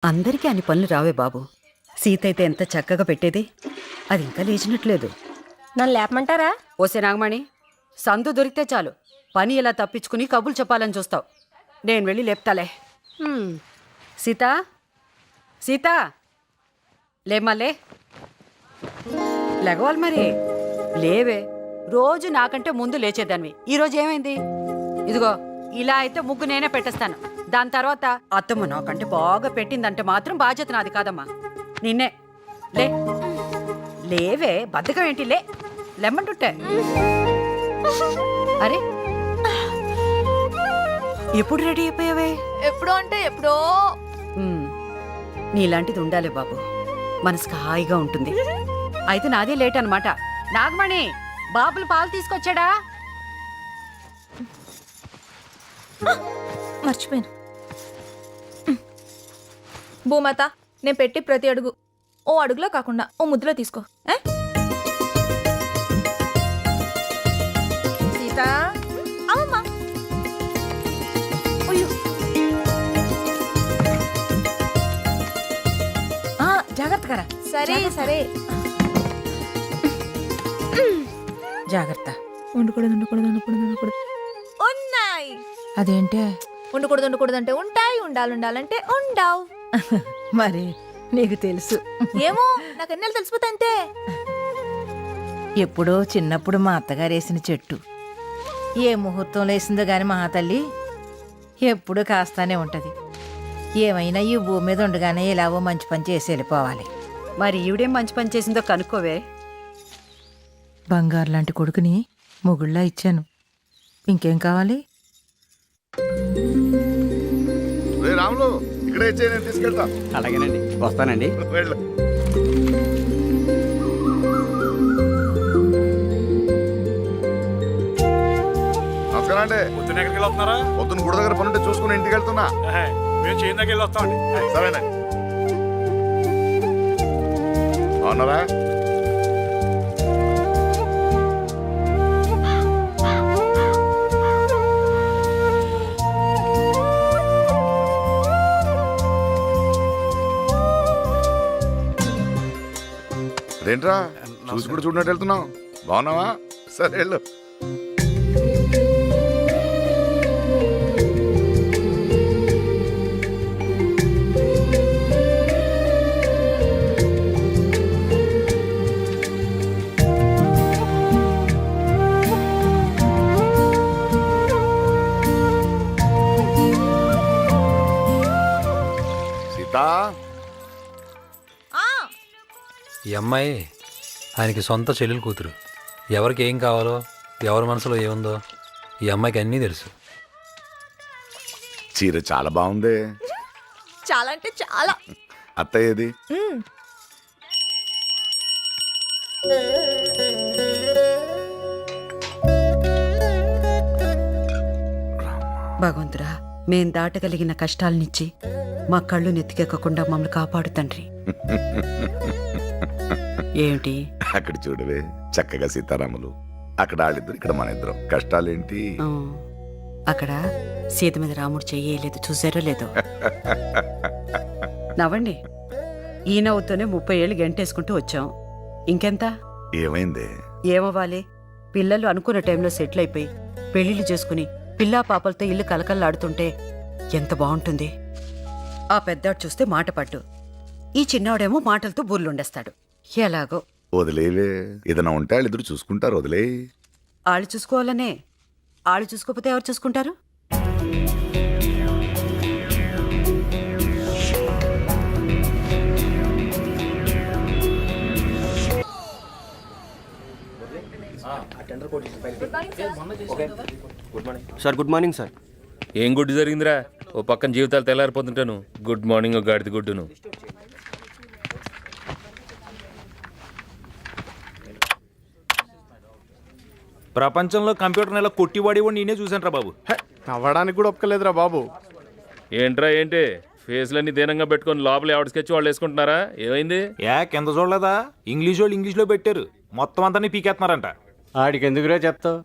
అందరికీ అన్ని పనులు రావే బాబు. సీత అయితే ఎంత చక్కగా పెట్టేది, అది ఇంకా లేచినట్లేదు. నన్ను లేపమంటారా? ఓసే నాగమణి, సందు దొరికితే చాలు పని ఇలా తప్పించుకుని కబులు చెప్పాలని చూస్తావు. నేను వెళ్ళి లేపుతాలే. సీత, సీత, లేమ్మలే, లెగవాలి మరి. లేవే, రోజు నాకంటే ముందు లేచేదాన్ని. ఈరోజు ఏమైంది? ఇదిగో ఇలా అయితే ముగ్గు నేనే పెట్టేస్తాను. దాని తర్వాత అత్తమ్మ నాకంటే బాగా పెట్టిందంటే మాత్రం బాధ్యత నాది కాదమ్మా. నిన్నే లే, లేవే, బద్ధకం ఏంటి? లెమ్మంటుంటే. అరే, ఎప్పుడు రెడీ అయిపోయావే? ఎప్పుడో అంటే ఎప్పుడో. నీలాంటిది ఉండాలి బాబు, మనసుకు హాయిగా ఉంటుంది. అయితే నాదే లేట్ అనమాట. నాగమణి, బాబులు పాలు తీసుకొచ్చాడా? మర్చిపోయాను. భూమాత, నేను పెట్టి ప్రతి అడుగు ఓ అడుగులో కాకుండా ఓ ముద్దులో తీసుకో. సీత, అవమ్మా. జాగ్రత్తగా. సరే సరే. జాగ్రత్త. ఉండకూడదు ఉండకూడదు ఉండకూడదు ఉండకూడదు. ఉన్నాయి. అదేంటే? ఉండకూడదు ఉండకూడదు అంటే ఉంటాయి, ఉండాలి ఉండాలంటే ఉండవు. మరి నీకు తెలుసు. ఏమో, నాకు ఎన్నెలు తెలిసిపోతా అంతే. ఎప్పుడో చిన్నప్పుడు మా అత్తగారు వేసిన చెట్టు ఏ ముహూర్తంలో వేసిందో గాని మా తల్లి ఎప్పుడు కాస్తానే ఉంటది. ఏమైనా ఈ భూమి మీద ఉండగానే ఇలావో మంచి పని చేసి వెళ్ళిపోవాలి. మరి ఈవిడేం మంచి పని చేసిందో కనుక్కోవే. బంగారు లాంటి కొడుకుని మొగుళ్ళా ఇచ్చాను, ఇంకేం కావాలి? రాములు, ఇక్కడే ఇచ్చే, నేను తీసుకెళ్తా. అలాగేనండి, వస్తానండి. వెళ్ళు. నమస్కారం అండి. పొద్దున్న ఎక్కడికి వెళ్తున్నారా? పొద్దున్న గుడి దగ్గర పనుంటే చూసుకుని ఇంటికి వెళ్తున్నా. మేము చేయి దగ్గర వెళ్ళి వస్తామండి. సరేనండి. అవునరా? అదేంట్రా చూసి కూడా చూడనట్టు వెళ్తున్నావు? బాగున్నావా? సరే వెళ్ళు. సీతా, ఈ అమ్మాయి ఆయనకి సొంత చెల్లెలు కూతురు. ఎవరికి ఏం కావాలో, ఎవరి మనసులో ఏముందో ఈ అమ్మాయికి అన్నీ తెలుసు. చీర చాలా బాగుంది. చాలా అంటే చాలా. అత్తయ్య ఏది? భగవంతురా, మేం దాటగలిగిన కష్టాలనిచ్చి మా కళ్ళు నెత్తికెక్కకుండా మమ్మల్ని కాపాడు తండ్రి. ఏమిటి? అక్కడ చూడవే, చక్కగా సీతారాములు. అక్కడ వాళ్ళిద్దరు, ఇక్కడ మన ఇద్దరం. కష్టాలేంటి? అక్కడ సీత మీద రాముడు చెయ్యలేదు, చూసారో లేదో. నవ్వండి. ఈ నవ్వుతోనే 30 ఏళ్ళు గంటేసుకుంటూ వచ్చాం. ఇంకెంత? ఏమైంది? ఏమవ్వాలి? పిల్లలు అనుకున్న టైంలో సెటిల్ అయిపోయి పెళ్లిళ్ళు చేసుకుని పిల్లా పాపలతో ఇల్లు కలకల్లాడుతుంటే ఎంత బాగుంటుంది. ఆ పెద్దాడు చూస్తే మాట పట్టు, ఈ చిన్నవాడేమో మాటలతో బుర్లుండేస్తాడు. ఎలాగో వదిలేవే, ఏదైనా ఉంటే వాళ్ళిద్దరు చూసుకుంటారు. వదిలే. ఆళ్ళు చూసుకోవాలనే. ఆళ్ళు చూసుకోకపోతే ఎవరు చూసుకుంటారు? Sir, good morning sir. ఏం గుడ్డు జరిగిందిరా? ఓ పక్కన జీవితాలు తెల్లారిపోతుంటాను. గుడ్ మార్నింగ్, ఓ గాడిద గుడ్డును. ప్రపంచంలో కంప్యూటర్ ఇలా కొట్టివాడి నేనే చూసాను రా బాబు. నవ్వడానికి కూడా ఒప్పుకోలేదురా బాబు. ఏంట్రా ఏంటి ఫేస్లన్నీ దీనంగా పెట్టుకొని లోపల ఎవరి స్కెచ్ వాళ్ళు వేసుకుంటున్నారా? ఏమైంది? కింద చూడలేదా? ఇంగ్లీష్ వాళ్ళు ఇంగ్లీష్లో పెట్టారు, మొత్తం అంతా పీకేస్తున్నారంట. ఆడికి ఎందుకురా చెప్తావు?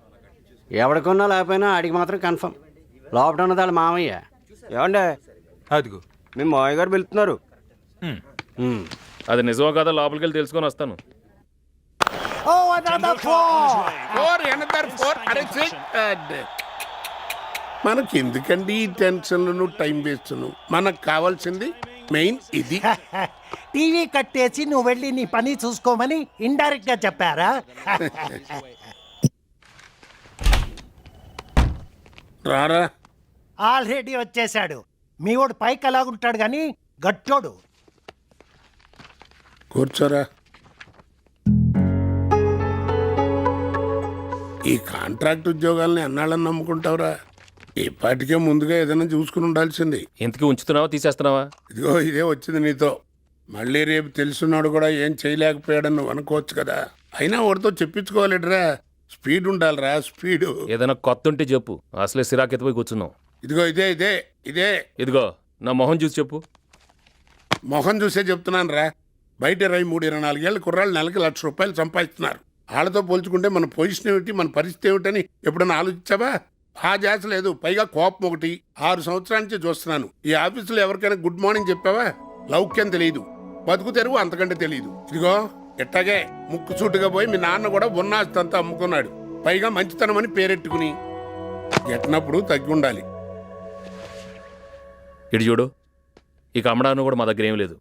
ఎవడికొన్నా లేకపోయినా ఆడికి మాత్రం కన్ఫర్మ్. లోపల ఉన్నది వాళ్ళ మామయ్య. ఏమండే, అదిగో మీ మావయ్య గారు వెళ్తున్నారు. అది నిజమో కదా లోపలికి వెళ్ళి తెలుసుకొని వస్తాను. మనకి ఎందుకండి ఈ టెన్షన్లను టైం వేస్తున్నావు? మనకు కావాల్సింది మెయిన్ ఇది. టీవీ కట్టేసి నువ్వు వెళ్ళి నీ పని చూసుకోమని ఇండైరెక్ట్ గా చెప్పారా? రారా. ఆల్రెడీ వచ్చేసాడు. మీ వాడు పైకి అలాగుంటాడు గాని గట్టోడు. కూర్చోరా. ఈ కాంట్రాక్ట్ ఉద్యోగాల్ని అన్నాళ్ళని నమ్ముకుంటావురా? ఈ పాటికే ముందుగా ఏదైనా చూసుకుని ఉండాల్సింది. ఇంతకీ ఉంచుతున్నావా తీసేస్తున్నావా? ఇదిగో ఇదే వచ్చింది నీతో. మళ్ళీ రేపు తెలుసున్నాడు కూడా ఏం చేయలేకపోయాడని నువ్వు అనుకోవచ్చు కదా. అయినా వాడితో చెప్పించుకోవాలిడ్రా. స్పీడ్ ఉండాలిరా, స్పీడు. ఏదైనా కొత్త ఉంటే చెప్పు. అసలే సిరాకెత్తిపోయి కూర్చున్నావు. ఇదిగో ఇదే ఇదే ఇదే. ఇదిగో నా మొహం చూసి చెప్పు. మొహం చూసే చెప్తున్నాను రా. బయట 23-24 ఏళ్ళ కుర్రాళ్ళు నెలకి ₹1,00,000 సంపాదిస్తున్నారు. వాళ్ళతో పోల్చుకుంటే మన పొజిషన్ ఏమిటి, మన పరిస్థితి ఏమిటని ఎప్పుడన్నా ఆలోచించావా? ఆ జాస లేదు. పైగా కోపం ఒకటి. 6 సంవత్సరాల నుంచి చూస్తున్నాను. ఈ ఆఫీసులో ఎవరికైనా గుడ్ మార్నింగ్ చెప్పావా? లౌక్యం తెలియదు, బతుకు తెరువు అంతకంటే తెలియదు. ఇదిగో ఎట్టాగే ముక్కు సూటుగా పోయి మీ నాన్న కూడా ఉన్నాస్తంతా అమ్ముకున్నాడు. పైగా మంచితనం అని పేరెట్టుకుని ఎట్టినప్పుడు తగ్గి ఉండాలి. ఇటు చూడు, ఇక అమ్మడాను కూడా మా దగ్గర ఏం లేదు.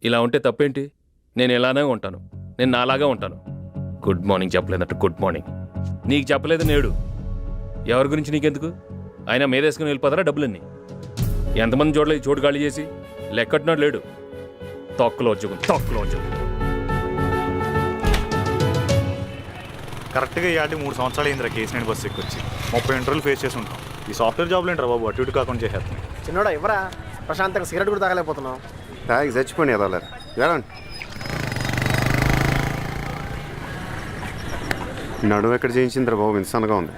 ఇలా ఉంటే తప్పేంటి? నేను ఇలానే ఉంటాను. నేను నాలాగా ఉంటాను. గుడ్ మార్నింగ్ చెప్పలేదట గుడ్ మార్నింగ్. నీకు చెప్పలేదు నేడు. ఎవరి గురించి నీకెందుకు? ఆయన మీదేసుకుని వెళ్ళిపోతారా డబ్బులన్నీ? ఎంతమంది చూడలేదు చోటు ఖాళీ చేసి? లెక్కట్టున్నాడు లేడు. తొక్కలో ఉద్యోగం, తొక్కలో ఉద్యోగం. కరెక్ట్గా ఇవాళ 3 సంవత్సరాలు అయిందిరా కేసీఆర్ బస్సు ఎక్కొచ్చి 30 ఇంటర్వ్యూలు ఫేస్ చేసి ఉంటాం. ఈ సాఫ్ట్వేర్ జాబ్లు ఏంట్రా బాబు అటు ఇటు కాకుండా చేసేస్తాం. చిన్నోడా ఎవరా ప్రశాంతంగా సిగరెట్ కూడా తాగలేకపోతున్నావు. తాగి చచ్చిపోయి ఎదవలేరు. వెళ్ళండి. నడుము ఎక్కడ చేయించిందిరా బాబు? ఇన్సన్గా ఉంది.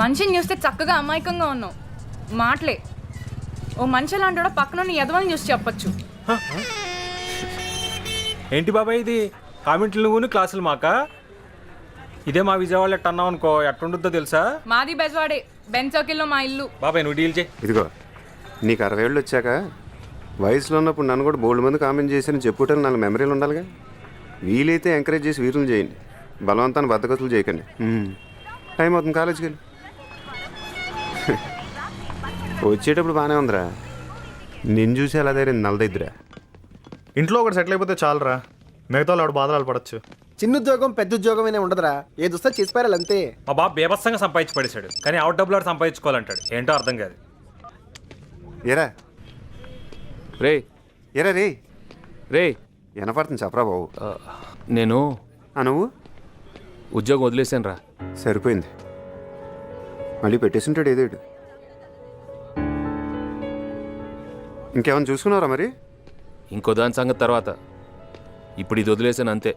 మనిషిని చూస్తే చక్కగా అమాయకంగా ఉన్నావు. మాటలే ఓ మనిషి లాంటి పక్కన నీ ఎదవని చూసి చెప్పొచ్చు. ఏంటి బాబాయ్ ఇది? కామెంట్లు నువ్వు క్లాసులు మాకా? ఇదే మా విజయవాడలో ఎట్ట అన్నావు అనుకో ఎట్టుంటుందో తెలుసా? మాది బెజవాడే, బెన్ సర్కిల్లో మా ఇల్లు. బాబాయ్ నువ్వు డీల్ చేయి. ఇదిగో నీకు 60 ఏళ్ళు వచ్చాక వయసులో ఉన్నప్పుడు నన్ను కూడా బోల్డ్ మంది కామెంట్ చేసి చెప్పుకోవటానికి 4 మెమరీలు ఉండాలిగా. వీలైతే ఎంకరేజ్ చేసి వీరులు చేయండి. బలవంతాన్ని బద్దగతులు చేయకండి. టైం అవుతుంది, కాలేజీకి వెళ్ళి. వచ్చేటప్పుడు బాగానే ఉందిరా. నిన్ను చూసి అలా దగ్గర నలదైద్దురా. ఇంట్లో ఒకటి సెటిల్ అయిపోతే చాలరా, మిగతా వాళ్ళు బాధలు పడచ్చు. చిన్న ఉద్యోగం పెద్ద ఉద్యోగం అయినా ఉండదురా. ఏది వస్తే చేసి పారాలి అంతే. మా బాబు బేబత్సంగా సంపాదించి పడేశాడు, కానీ అవుట్ డబ్బులు ఆడు సంపాదించుకోవాలంటాడు. ఏంటో అర్థం కాదు. ఏరా రే ఏరా రే రే వినపడుతుంది చెప్పరా బాబు. నేను నువ్వు ఉద్యోగం వదిలేసాను రా. సరిపోయింది. మళ్ళీ పెట్టేసింటాడు ఏదేడు. ఇంకేమైనా చూసుకున్నారా మరి? ఇంకో దాని సంగతి తర్వాత. ఇప్పుడు ఇది వదిలేసాను అంతే.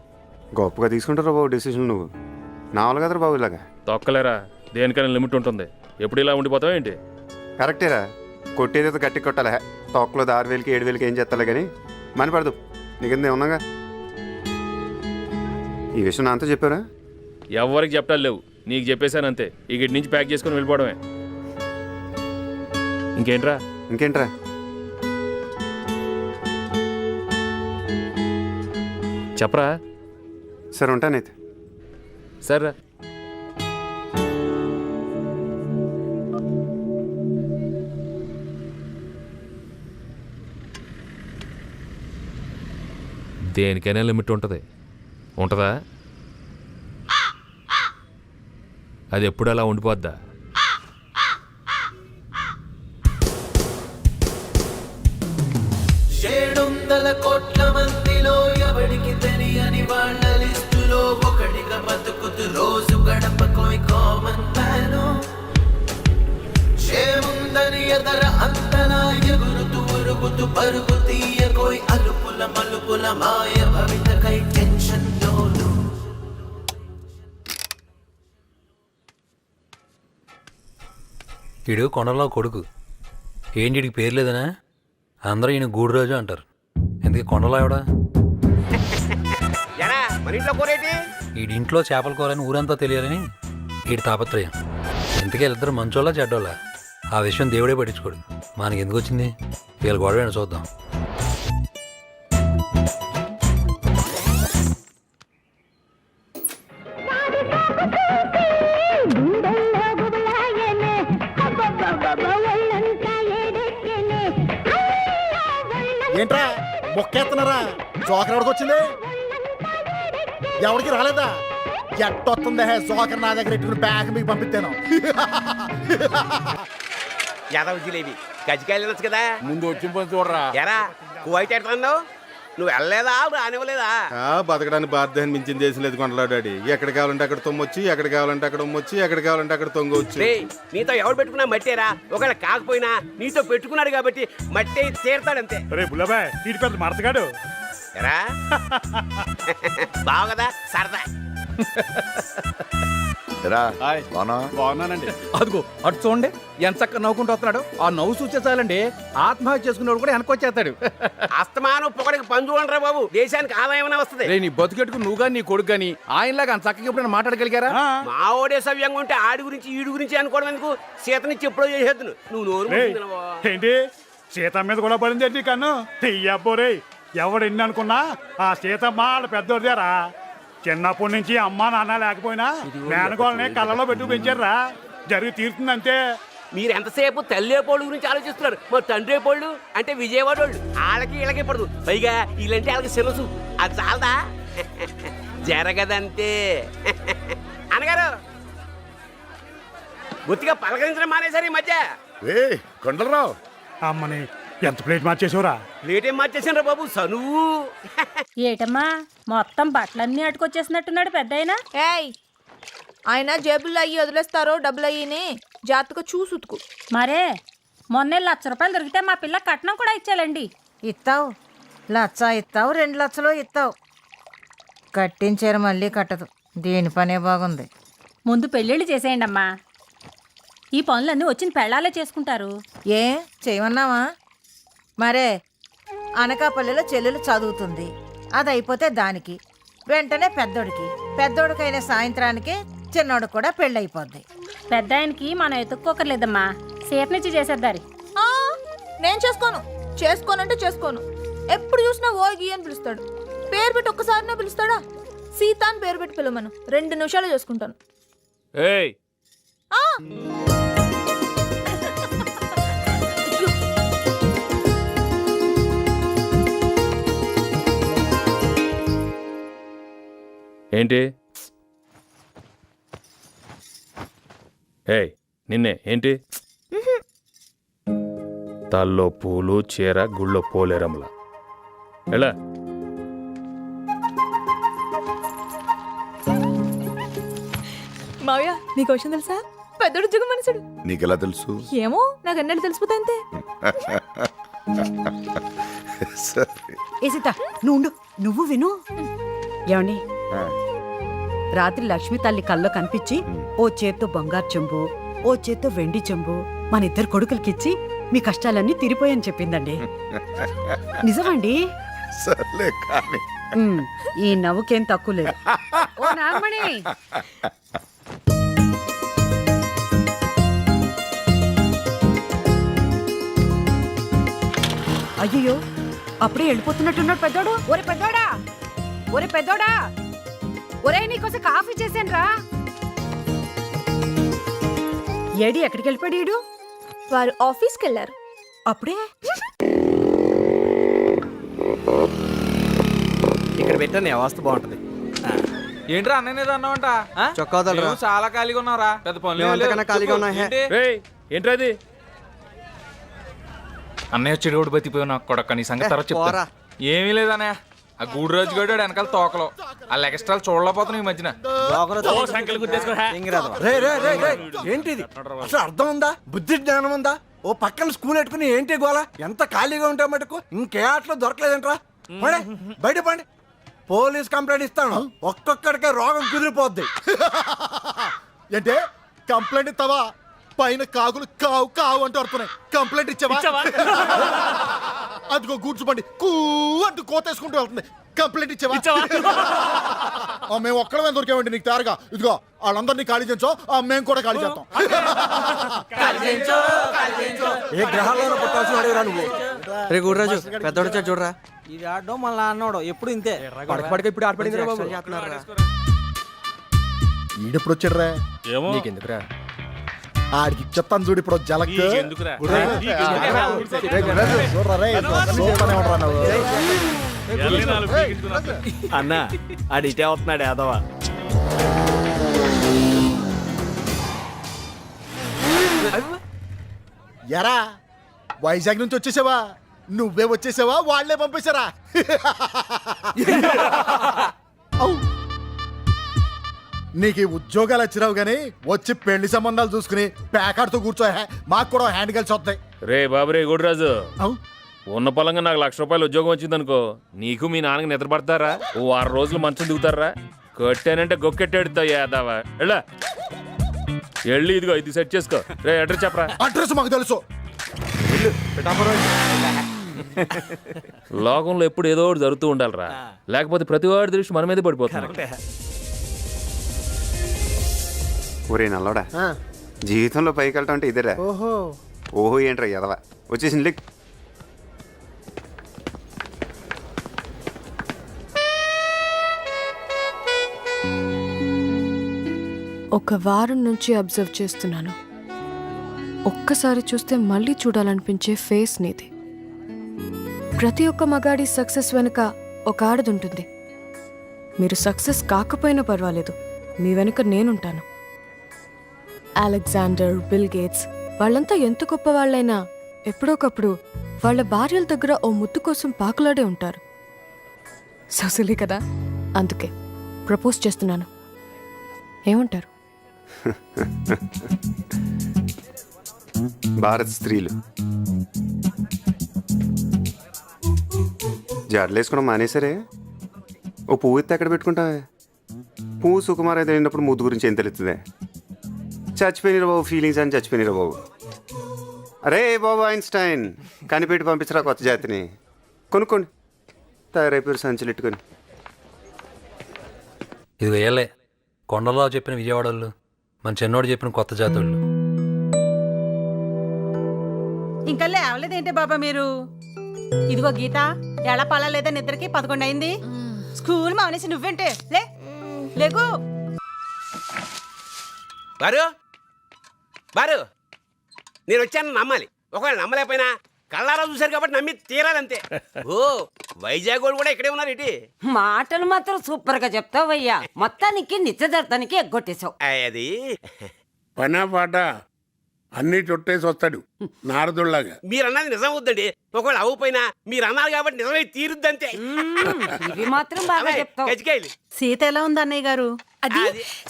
గొప్పగా తీసుకుంటారా బాబు డెసిషన్ నువ్వు. నా వల్ల కదరా బాబు ఇలాగా. తొక్కలేరా, దేనికైనా లిమిట్ ఉంటుంది. ఎప్పుడు ఇలా ఉండిపోతావు ఏంటి? కరెక్టేరా, కొట్టేదేదో గట్టి కొట్టాలే. తొక్కలో 6,000కి 7,000కి ఏం చేస్తాలే కానీ మని పడదు. నీకెందుకు ఏమన్నాగా ఈ విషయం నాతో చెప్పారా? ఎవరికి చెప్పాలి లేవు, నీకు చెప్పేశాను అంతే. ఇక ఇటు నుంచి ప్యాక్ చేసుకుని వెళ్ళిపోవడమే. ఇంకేంట్రా? ఇంకేంట్రా? చెప్పరా. సరే ఉంటానైతే. సరే దేనికైనా లిమిట్ ఉంటుంది. ఉంటుందా? అది ఎప్పుడు అలా ఉండిపోద్దా? కోట్ల మందిలో ఎవడికి తెలియని వాళ్ళ లిస్టులో ఒకటిగా బతుకుతూ రోజు గడపకోయి కామన్ మ్యాను. చేముందని ఎదర అంతలా ఎగురుతూ ఉరుగుతూ పరుగు తీయకోయి అలుపుల మలుపుల మాయ భవితకై టెన్షన్ లోను. వీడు కొండలో కొడుకు. ఏంటి వీడికి పేరు లేదనా? అందరూ ఈయన గూడురాజు అంటారు. ఎందుకు కొండలో ఆవిడ? వీడి ఇంట్లో చేపల కూర అని ఊరంతా తెలియాలని వీడి తాపత్రయం. ఇంతకీ వీళ్ళిద్దరు మంచోళ్ళ చెడ్డోళ్ళ ఆ విషయం దేవుడే పట్టించుకోడు. మనకి ఎందుకు వచ్చింది? వీళ్ళ గొడవ చూద్దాం. ఏంట్రా మొక్కేస్తున్నారా? జోకర్ ఎవరికి వచ్చింది? ఎవరికి రాలేదా? ఎట్టొస్తుందే జోకర్ నా దగ్గర ఎట్టుకుని బ్యాగ్ మీకు పంపిస్తాను. యాదవ్ జిలేబీ గజ్జికాయలు తినొచ్చు కదా. ముందు వచ్చిన పని చూడరా. ఎరా కువైట్ ఎడుతున్నావు? నువ్వు వెళ్ళలేదా? రానివ్వలేదా? బతకడానికి బాధ్యతను మించిన దేశం లేదు కొండలాడాడి. ఎక్కడ కావాలంటే అక్కడ తొమ్మొచ్చి, ఎక్కడ కావాలంటే అక్కడ ఉమ్మొచ్చి, ఎక్కడ కావాలంటే అక్కడ తొంగొచ్చి. నీతో ఎవరు పెట్టుకున్నా మట్టేరా. ఒకవేళ కాకపోయినా నీతో పెట్టుకున్నాడు కాబట్టి మట్టే తీరుతాడంతే. రే బుల్లబాయ్, ఇటు పెద్ద మరతగాడు. ఎరా బావు కదా సరదా. బాగున్నానండి. అదిగో అటు చూడండి ఎంత చక్కగా నవ్వుకుంటూ వస్తున్నాడు. ఆ నవ్వు చూసే చాలండి ఆత్మహత్య చేసుకున్నాడు కూడా వెనకొచ్చేస్తాడు. అస్తమానం పొగడికి పని చూడండి రా బాబు, దేశానికి ఆదాయం వస్తుంది. నీ బతుకెట్టుకు నువ్వు కానీ నీ కొడుకు కానీ ఆయనలాగా అంత చక్కగా ఎప్పుడైనా మాట్లాడగలిగారా? మా ఓడే సవ్యంగా ఉంటే ఆడి గురించి ఈడు గురించి అనుకోవడం ఎందుకు? సీతనిచ్చి ఎప్పుడో చేసేద్దు. నువ్వు నోరు ఏంటి సీత మీద కూడా పడింది ఏంటి కన్ను? అబ్బోరే ఎవడు ఎన్ని అనుకున్నా ఆ సీత మాడ పెద్దోడిదేరా. చిన్నప్పటి నుంచి అమ్మా నాన్న లేకపోయినా మేనగోళ్ళని కళ్ళలో పెట్టు పెంచారా. జరిగి తీరుతుందంతే. మీరు ఎంతసేపు తల్లేపోళ్ళు గురించి ఆలోచిస్తున్నారు. మరి తండ్రి పోళ్ళు అంటే విజయవాడ వాళ్ళు. వాళ్ళకి వీళ్ళకి పడదు. పైగా వీళ్ళంటే వాళ్ళకి సెలసు. అది చాలదా? జరగదంతే. అనగారు గుర్తిగా పలకరించడం మానేశారు ఈ మధ్య. కొండలరావు అమ్మని ఎంత ప్లేట్ మార్చేసావురా? ప్లేట్ ఏం మార్చేసాను రా బాబు సనువు. ఏటమ్మా మొత్తం బట్టలన్నీ అటుకొచ్చేసినట్టున్నాడు పెద్ద ఆయన. ఏయ్ ఆయన జేబుల్లో అయ్యి వదిలేస్తారో డబ్బులు అయ్యిని జాగ్రత్తగా చూసుతుకు. మరే మొన్నే ₹1,00,000 దొరికితే మా పిల్ల కట్నం కూడా ఇచ్చాలండి. ఇస్తావు 1,00,000 ఇస్తావు, 2 లక్షలు ఇస్తావు. కట్టించారు మళ్ళీ కట్టదు. దీని పనే బాగుంది. ముందు పెళ్ళిళ్ళు చేసేయండి అమ్మా. ఈ పనులన్నీ వచ్చిన పెళ్ళాలే చేసుకుంటారు. ఏ చేయమన్నావా? మరే అనకాపల్లిలో చెల్లెలు చదువుతుంది. అది అయిపోతే దానికి వెంటనే పెద్దోడికైన సాయంత్రానికి చిన్నోడు కూడా పెళ్ళైపోద్ది. పెద్ద ఆయనకి మనం ఎత్తుక్కోకర్లేదమ్మా, సీతనిచ్చి చేసేద్దారి. నేను చేసుకోనంటే చేసుకోను. ఎప్పుడు చూసినా ఓ గీ అని పిలుస్తాడు. పేరు పెట్టి ఒక్కసారినే పిలుస్తాడా? సీత అని పేరు పెట్టి పిలవమను. 2 నిమిషాలు చేసుకుంటాను. ఏంటి నిన్నే ఏంటి? తల్లో పూలు చీర గుళ్ళో పోలేరమ్లా ఎలా? మావయ్య నీకు విషయం తెలుసా? పెద్దోడు జగ మనుషుడు. నీకెలా తెలుసు? ఏమో నాకు అన్నట్టు తెలిసిపోతా అంతే. ఏ సీత నువ్వు విను. ఏమండి రాత్రి లక్ష్మి తల్లి కల్లో కనిపించి ఓ చేత్తో బంగారు చెంబు, ఓ చేత్తో వెండి చెంబు మన 2 కొడుకులకిచ్చి మీ కష్టాలన్నీ తీరిపోయని చెప్పిందండి. నిజమండి. సర్లే కానీ ఈ నవ్వుకేం తక్కువ లేదు. ఓ నాగమణి, అయ్యో అప్పుడే వెళ్ళిపోతున్నట్టున్నాడు పెద్దోడు. ఒరే పెద్దోడా, ఒరే నీకోసం కాఫీ చేశాను రా. ఏడి ఎక్కడికి వెళ్ళిపోయాడు? వారు ఆఫీస్కి వెళ్ళారు. అప్పుడే ఇక్కడ పెట్టాను అవస్థ బాగుంటది. ఏంట్రా అన్నయ్య అన్నావంట? చొక్కా చాలా ఖాళీగా ఉన్నారా? పెద్ద పనులు ఖాళీగా ఉన్నా. ఏంట్రా అది? అన్నయ్య వచ్చి రోడ్డు బతిపోయి నాకు కొడక నీ సంగతి తర్వాత చెప్తా. ఏమీ లేదన్నయ్య, ఆ గూడు రాజు గడు వెనకాల తోకలో ఆ ఎక్స్ట్రాలు చూడలేకపోతున్నావు ఈ మధ్యన. ఏంటిది అసలు అర్థం ఉందా? బుద్ధి జ్ఞానం ఉందా? ఓ పక్కన స్కూల్ పెట్టుకుని ఏంటి గోళ? ఎంత ఖాళీగా ఉంటా మటుకు ఇంకే ఆటలో దొరకలేదంట్రా. బయట పండి, పోలీస్ కంప్లైంట్ ఇస్తాను. ఒక్కొక్కడికే రోగం కుదిరిపోద్ది. అంటే కంప్లైంట్ ఇస్తావా? పైన కాకులు కావు కావు అంటూ వస్తున్నాయి. కంప్లైంట్ ఇచ్చావా? అదిగో కూర్చోబండి కూ అంటూ కోతేసుకుంటూ వెళ్తుంది. కంప్లైంట్ ఇచ్చావా? మేము ఒక్కడమే దొరికామండి నీకు తయారుగా. ఇదిగో వాళ్ళందరినీ ఖాళీ చేయించో, మేము కూడా ఖాళీ చేస్తాం. ఏ గ్రహాల్లో పుట్టాల్సిన వాడివిరా నువ్వు? రే గుర్రాజు పెద్దోడు వచ్చాడు చూడరా. ఇది ఆడడం మళ్ళీ అన్నాడు ఎప్పుడు ఇంతే పడక ఇప్పుడు ఆడపడింది బాబు. ఈడెప్పుడు వచ్చాడురా? నీకెందుకురా? ఆడికి చెప్తాను చూడు ఇప్పుడు జలక్. ఎందుకురా? అన్న ఆడిటే అవుతున్నాడు యాదవ. ఎరా వైజాగ్ నుంచి వచ్చేసావా? నువ్వే వచ్చేసావా వాళ్ళే పంపేశారా? ఔ. నీకు ఈ ఉద్యోగాలు వచ్చిరావు గానీ వచ్చి పెళ్లి సంబంధాలు చూసుకుని ప్యాకాడుతూ కూర్చో. మాకు కూడా హ్యాండ్ కలిసి వస్తాయి. రే బాబు రే గుడిరాజు, ఔ. ఉన్న పొలంగా నాకు ₹1,00,000 ఉద్యోగం వచ్చిందనుకో, నీకు మీ నాన్నకి నిద్ర పడతారా? ఓ 6 రోజులు మంచం దిగుతారా? కొట్టానంటే గొక్కెట్టాడుతావు యాదవా. వెళ్ళా వెళ్ళి ఇదిగో ఇది సెట్ చేసుకో. రే అడ్రస్ చెప్పరా. అడ్రస్ మాకు తెలుసు. లోకంలో ఎప్పుడు ఏదో ఒకటి జరుగుతూ ఉండాలిరా, లేకపోతే ప్రతి వాడి దృష్టి మన మీదే పడిపోతుంది. ఒరే నల్లోడా, జీవితంలో పైకి వెళ్ళటం అంటే ఇదేరా. ఓహో ఏంట్రా ఎదవా వచ్చేసింది. లెక్ ఒక వారం నుంచి అబ్జర్వ్ చేస్తున్నాను. ఒక్కసారి చూస్తే మళ్ళీ చూడాలనిపించే ఫేస్ నీది. ప్రతి ఒక్క మగాడి సక్సెస్ వెనుక ఒక ఆడదుంటుంది. మీరు సక్సెస్ కాకపోయినా పర్వాలేదు, మీ వెనుక నేనుంటాను. అలెగ్జాండర్, బిల్ గేట్స్ వాళ్ళంతా ఎంత గొప్ప వాళ్ళైనా ఎప్పుడోకప్పుడు వాళ్ళ భార్యల దగ్గర ఓ ముద్దు కోసం పాకులాడే ఉంటారు. సొసలి కదా, అందుకే ప్రపోజ్ చేస్తున్నాను. ఏమంటారు? భారత్ స్త్రీలు జడలేసుకోవడం మానేసరే. ఓ పువ్వు ఎత్తి ఎక్కడ పెట్టుకుంటావే? పువ్వు సుకుమార్ అయితే అయినప్పుడు ముద్దు గురించి ఏం తెలుస్తుందే? చచ్చిపోయినరా బాబు ఫీలింగ్స్ అని, చచ్చిపోయినరా బాబు. అరే బాబు ఐన్స్టైన్, కనిపెట్టి పంపించరా కొత్త జాతిని. కొనుక్కోండి, తయారైపోయారు సంచులెట్టుకొని. ఇది వేయలే కొండలో చెప్పిన విజయవాడోళ్ళు, మన చిన్నోడు చెప్పిన కొత్త జాతోళ్ళు. ఇంకా లేవలేదేంటి బాబా మీరు? ఇదిగో గీత, ఎలా పలాలేదా నిద్రకి 11 అయింది. స్కూల్ మానేసి నువ్వేంటే లేకు. బారు బారు, నేను వచ్చాను నమ్మాలి. ఒకవేళ నమ్మలేకపోయినా కళ్ళారా చూశారు కాబట్టి నమ్మి తీరాలంతే. ఓ వైజాగ్ కూడా ఇక్కడే ఉన్నారు ఏంటి? మాటలు మాత్రం సూపర్ గా చెప్తావయ్యా. మొత్తానికి నిశ్చితార్థానికి ఎగ్గొట్టేశావు. అది పనా పాట అన్నీ చుట్టేసి వస్తాడు నారదుల్లాగా. మీరు అన్నది నిజం అవుద్దండి. ఒకవేళ అవ్వపోయినా మీరు అన్నారు కాబట్టి నిజమై తీరుద్దంతే. ఇవి మాత్రం బాగా చెప్తావు. కజ్జికాయలు. సీత ఎలా ఉంది అన్నయ్య గారు? అది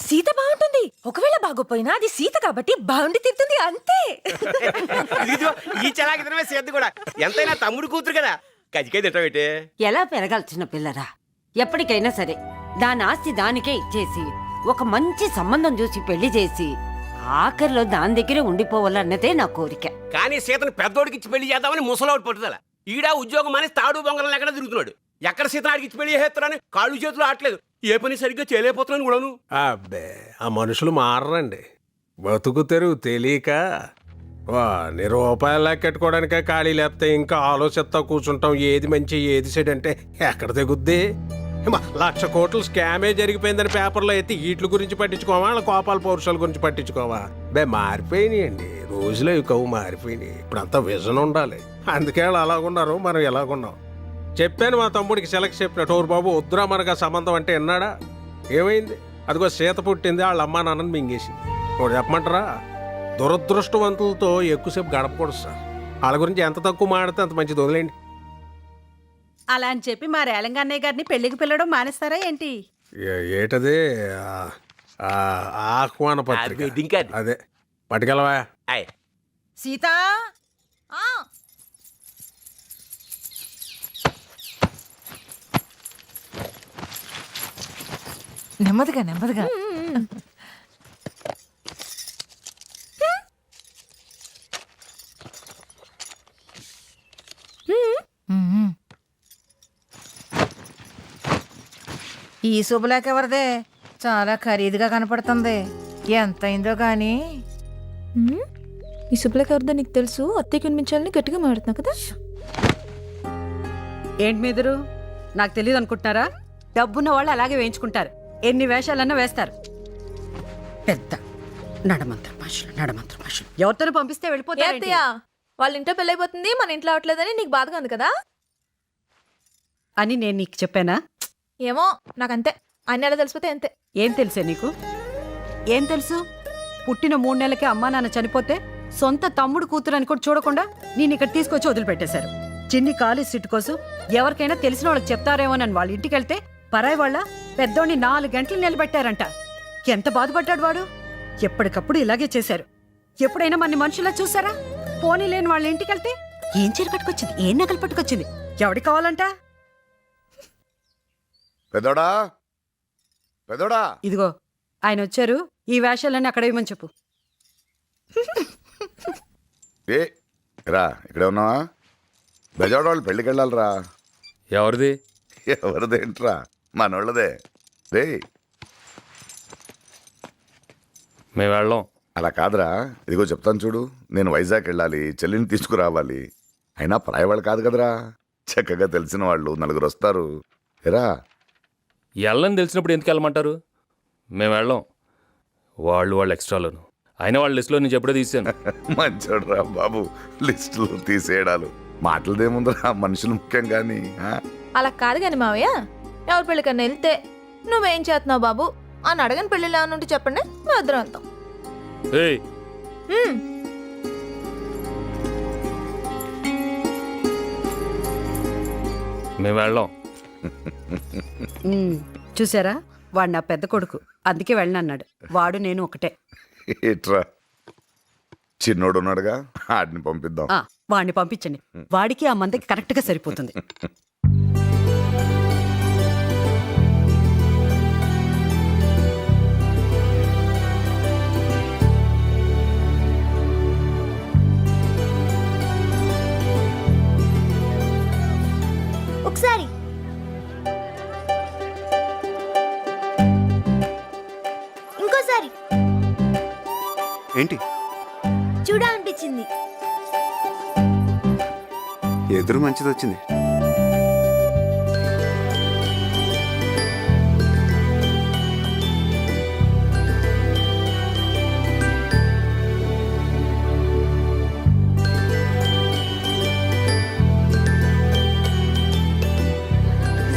సీత బాగుంటుంది. ఒకవేళ బాగోపోయినా అది సీత కాబట్టి బాగుండి తిరుగుతుంది అంతే. ఇదిగో ఈ చలాకి తినమే సేద్దు కూడా ఎంతైనా తమ్ముడు కూతురు కదా. కజ్జికాయ తింటావేంటి? ఎలా పెరగాల్సిన పిల్లరా? ఎప్పటికైనా సరే దాని ఆస్తి దానికే ఇచ్చేసి ఒక మంచి సంబంధం చూసి పెళ్లి చేసి ఆఖరిలో దాని దగ్గరే ఉండిపోవాలన్నదే నా కోరిక. కానీ సీతను పెద్దోడికి ఇచ్చి పెళ్లి చేద్దామని ముసలోడు పట్టుదల. ఈడ ఉద్యోగం అని తాడు బొంగరం ఎక్కడ తిరుగుతున్నాడు. ఎక్కడ సీతనాడికి ఇచ్చి పెళ్లి చేస్తారని కాళ్ళు చేతులు ఆటలేదు. ఏ పని సరిగ్గా చేయలేకపోతున్నాను కూడాను. అబ్బే ఆ మనుషులు మారరండి. బతుకు తెరువు తెలియక ₹1,000 లెక్కెట్టుకోవడానికే ఖాళీ లేకపోతే ఇంకా ఆలోచిస్తా కూర్చుంటాం. ఏది మంచి ఏది సెడ్ అంటే ఎక్కడ తెగుద్ది? 1,00,000 కోట్లు స్కామే జరిగిపోయిందని పేపర్లో ఎత్తి వీటి గురించి పట్టించుకోవా, వాళ్ళ కోపాల పౌరుషాల గురించి పట్టించుకోవా? మారిపోయినాయండి రోజులు. ఇవి కవు మారిపోయినాయి. ఇప్పుడంతా విజన్ ఉండాలి. అందుకే వాళ్ళు అలాగున్నారు, మనం ఎలాగున్నాం. చెప్పాను మా తమ్ముడికి సెలెక్ట్ చెప్పినట్టు, ఓరు బాబు వద్దురా మనకు సంబంధం అంటే విన్నాడా? ఏమైంది? అదిగో సీత పుట్టింది, వాళ్ళ అమ్మా నాన్నని మింగేసింది. ఒకటి చెప్పమంటారా, దురదృష్టవంతులతో ఎక్కువసేపు గడపకూడదు సార్. వాళ్ళ గురించి ఎంత తక్కువ మాడితే అంత మంచిది. వదిలేండి. అలా అని చెప్పి మా రేలంగన్నయ్య గారిని పెళ్లికి పిల్లడం మానేస్తారా ఏంటి? ఏటది? ఆహ్వాన పత్రిక. అదే పట్టుకెళ్ళవా? సీత, నెమ్మదిగా నెమ్మదిగా. ఈ శుభలేఖ ఎవరిదే? చాలా ఖరీదుగా కనపడుతుంది. ఎంత అయిందో కానీ. ఈ శుభ్లకి ఎవరిదో నీకు తెలుసు. అత్తయ్యకి వినిపించాలని గట్టిగా మాడుతున్నా కదా. ఏంటి మీదరు నాకు తెలియదు అనుకుంటున్నారా? డబ్బున్న వాళ్ళు అలాగే వేయించుకుంటారు. ఎన్ని వేషాలన్నా వేస్తారు. పెద్ద నడమంత్ర భాషలు ఎవరితోనూ పంపిస్తే వెళ్ళిపోతారు. వాళ్ళ ఇంట్లో పెళ్ళైపోతుంది, మన ఇంట్లో అవట్లేదని నీకు బాధగా ఉంది కదా అని నేను నీకు చెప్పానా? ఏమో నాకంతే. అన్ని ఎలా తెలిసిపోతే అంతే. ఏం తెలుసే నీకు? ఏం తెలుసు? పుట్టిన 3 నెలలకే అమ్మా నాన్న చనిపోతే సొంత తమ్ముడు కూతురు అని కూడా చూడకుండా నేను ఇక్కడ తీసుకొచ్చి వదిలిపెట్టేశారు. చిన్ని కాలేజ్ సీట్ కోసం ఎవరికైనా తెలిసిన వాళ్ళకి చెప్తారేమోనని వాళ్ళ ఇంటికి వెళ్తే పరాయి వాళ్ళ పెద్దోడిని 4 గంటలు నిలబెట్టారంట. ఎంత బాధపడ్డాడు వాడు. ఎప్పటికప్పుడు ఇలాగే చేశారు. ఎప్పుడైనా మన మనుషులా చూసారా? పోనీ లేని వాళ్ళ ఇంటికి వెళ్తే ఏం చీర కట్టుకొచ్చింది, ఏం నగలు పట్టుకొచ్చింది, ఎవడికి కావాలంట? పెదోడా పెదోడా, ఇదిగో ఆయన వచ్చారు. ఈ వేషాలన్నీ అక్కడ ఇవ్వమని చెప్పు. ఏ రా, ఇక్కడే ఉన్నావా? బెజవాడ వాళ్ళు పెళ్ళికి వెళ్ళాలిరా. ఎవరిది? ఎవరిదేంట్రా, మనోళ్ళదే. రే మేము వెళ్ళాం. అలా కాదురా, ఇదిగో చెప్తాను చూడు. నేను వైజాగ్ వెళ్ళాలి, చెల్లిని తీసుకురావాలి. అయినా పరాయవాళ్ళు కాదు కదరా, చక్కగా తెలిసిన వాళ్ళు 4 వస్తారు. ఎరా వెళ్ళని తెలిసినప్పుడు ఎందుకు వెళ్ళమంటారు? మేము వెళ్ళాం. వాళ్ళు ఎక్స్ట్రాలోను. అయినా వాళ్ళ లిస్టులో నేను ఎప్పుడో తీసాను. మంచోడ్రా బాబు, లిస్టులు తీసేయడాలు మాటలదేముందిరా, మనుషులు ముఖ్యం కానీ. అలా కాదు కాని మావయ్య, ఎవరి పెళ్ళికన్నా వెళ్తే నువ్వేం చేస్తున్నావు బాబు అని అడగని పెళ్ళిలో ఏమన్నా చెప్పండి, మేము ఇద్దరం వెళ్తాం. ఏయ్ మేము వెళ్ళాం. చూసారా, వాడు నా పెద్ద కొడుకు, అందుకే వెళ్ళనన్నాడు. వాడు నేను ఒకటే. ఏట్రా, చిన్నోడు ఉన్నాడుగా, ఆడిని పంపిద్దాం. వాడిని పంపించండి. వాడికి ఆ మందకి కరెక్ట్గా సరిపోతుంది. ఒకసారి ఇంకోసారి ఏంటి చూడాలనిపించింది. ఎదురు మంచిది వచ్చింది.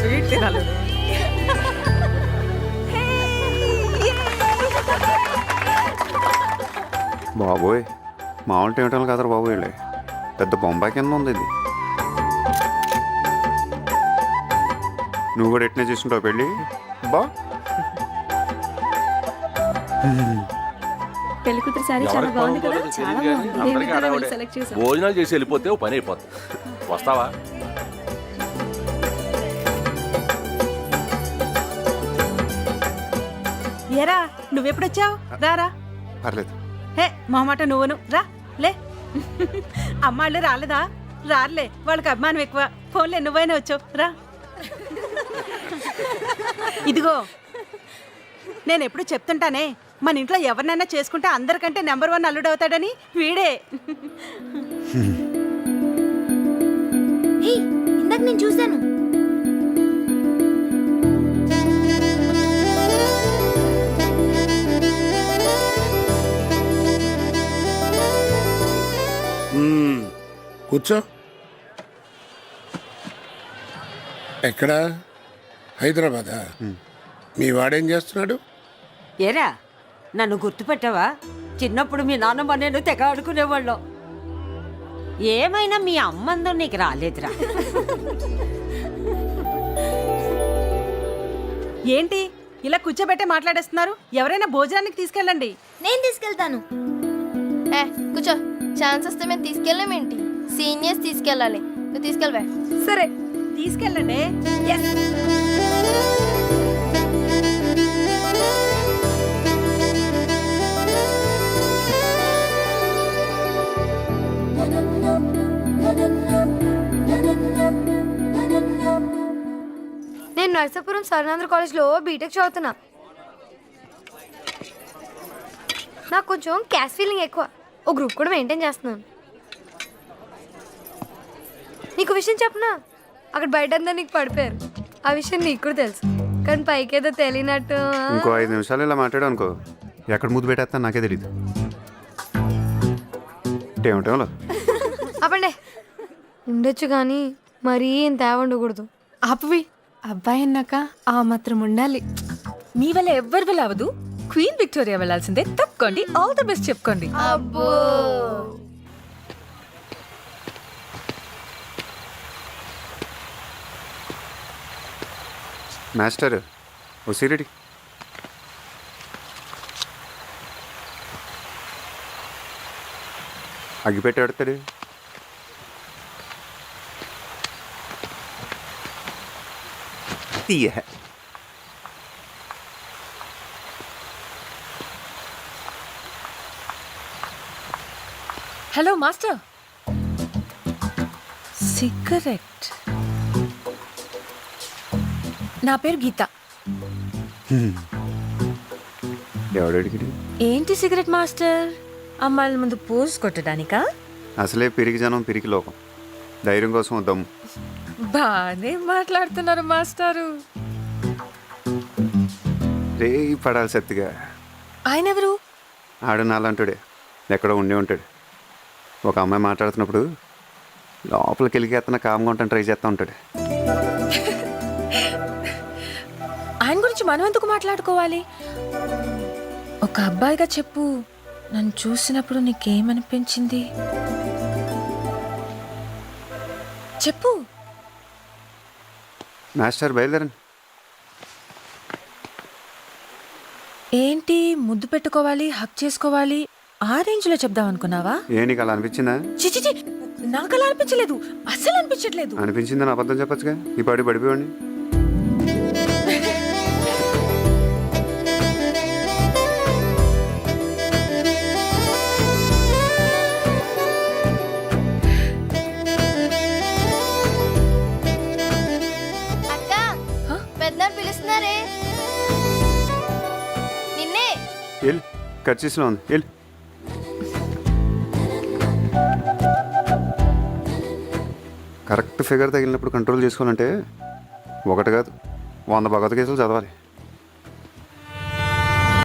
స్వీట్ తినాలి. బాబోయ్, మామూలు టేమిటాలు కదరా బాబు, వీళ్ళే పెద్ద బొంబాయి కింద ఉంది ఇది. నువ్వు కూడా ఎట్నే చేసుకుంటావు పెళ్ళి? బా పెళ్లి కూతురు సారీ చాలా బాగుంది కదా. చాలా బాగుంది. సెలెక్ట్ చేశాను. భోజనాలు చేసి వెళ్ళిపోతే ఓ పని అయిపోతుంది. వస్తావా? ఏరా, నువ్వెప్పుడొచ్చావు? రారా. పర్లేదు. హే మొహమాట నువ్వును రా. లే, అమ్మాళ్ళు రాలేదా? రారులే, వాళ్ళకి అభిమానం ఎక్కువ. ఫోన్లే, నువ్వైనా వచ్చావు రా. ఇదిగో, నేను ఎప్పుడు చెప్తుంటానే, మన ఇంట్లో ఎవరినైనా చేసుకుంటే అందరికంటే నెంబర్ 1 అల్లుడు అవుతాడని. వీడే. ఇందాక నేను చూశాను. కూర్చో. ఎక్కడా? హైదరాబాదా? మీ వాడేం చేస్తున్నాడు? ఏరా, నన్ను గుర్తుపెట్టావా? చిన్నప్పుడు మీ నాన్నమ్మ నేను తెగ ఆడుకునేవాళ్ళం. ఏమైనా మీ అమ్మందరూ నీకు రాలేదురా. ఏంటి ఇలా కూర్చోబెట్టే మాట్లాడేస్తున్నారు? ఎవరైనా భోజనానికి తీసుకెళ్ళండి. నేను తీసుకెళ్తాను. కూర్చో. ఛాన్స్ వస్తే మేము తీసుకెళ్ళామేంటి? సీనియర్స్ తీసుకెళ్ళాలి. నువ్వు తీసుకెళ్ళవే. సరే, తీసుకెళ్ళండి. నేను నర్సాపురం సరనాంధ్ర కాలేజ్లో బీటెక్ చదువుతున్నా. నాకు కొంచెం క్యాష్ ఫీలింగ్ ఎక్కువ. ఓ గ్రూప్ కూడా మెయింటైన్ చేస్తున్నాను. నీకు విషయం చెప్పనా, అక్కడ బయట అంతా నీకు పడిపోయారు. ఆ విషయం నీకు కూడా తెలుసు, కానీ పైకేదో తెలియనట్టు. ఇంకో 5 నిమిషాలు ఇలా మాట్లాడావు అనుకో, ఎక్కడ ముద్దు పెట్టేస్తాను నాకే తెలియదు. ఏమిటో అప్పండే ఉండొచ్చు కానీ మరీ ఇంత ఉండకూడదు. ఆపవి, అబ్బాయి అన్నాక ఆ మాత్రం ఉండాలి. మీ వల్ల ఎవ్వరి వల్ల అవదు. క్వీన్ విక్టోరియా వెళ్ళాల్సిందే. తప్పుకోండి, ఆల్ ద బెస్ట్ చెప్పుకోండి. అబ్బో మాస్టర్ ఓ సిరిడి అగ్గిపెట్టి ఆడతాడు. తీయ హలో మాస్టర్. సిగరెట్. నా పేరు గీత. ఎవడడికి ఏంటి సిగరెట్ మాస్టర్? అమ్మాయిల ముందు పోజ్ కొట్టడానికా? అసలే పిరికి జనం పిరికి లోకం. ధైర్యం కోసం దమ్ము. బానే మాట్లాడుతున్నారు మాస్టారు. రే పడాలి సత్తిగా. ఆయన ఎవరు? ఆడు నాలంటాడే, ఎక్కడో ఉండి ఉంటాడు. ఒక అమ్మాయి మాట్లాడుతున్నప్పుడు లోపలికి వెళ్ళికేస్తున్న కామ్గా ఉంటాను ట్రై చేస్తూ ఉంటాడు. ఆయన గురించి మనం ఎందుకు మాట్లాడుకోవాలి? ఒక అబ్బాయిగా చెప్పు, నన్ను చూసినప్పుడు నీకేమనిపించింది చెప్పు. మాస్టర్ బయలుదేరండి. ఏంటి ముద్దు పెట్టుకోవాలి, హక్ చేసుకోవాలి, ఆ రేంజ్లో చెప్దాం అనుకున్నావా? ఏ నీకు అలా అనిపించిందా? చిచిచి, నాకు అలా అనిపించలేదు, అస్సలు అనిపించట్లేదు. అనిపించిందని అబద్ధం చెప్పచ్చుగా. ఈ పాడి పడిపోయండి. పిలుస్తున్నారే నిన్నే. వెళ్ళి కర్చీస్లో ఉంది, వెళ్ళి. కరెక్ట్ ఫిగర్ తగిలినప్పుడు కంట్రోల్ చేసుకోవాలంటే ఒకటి కాదు 100 భగవద్గీతలు చదవాలి.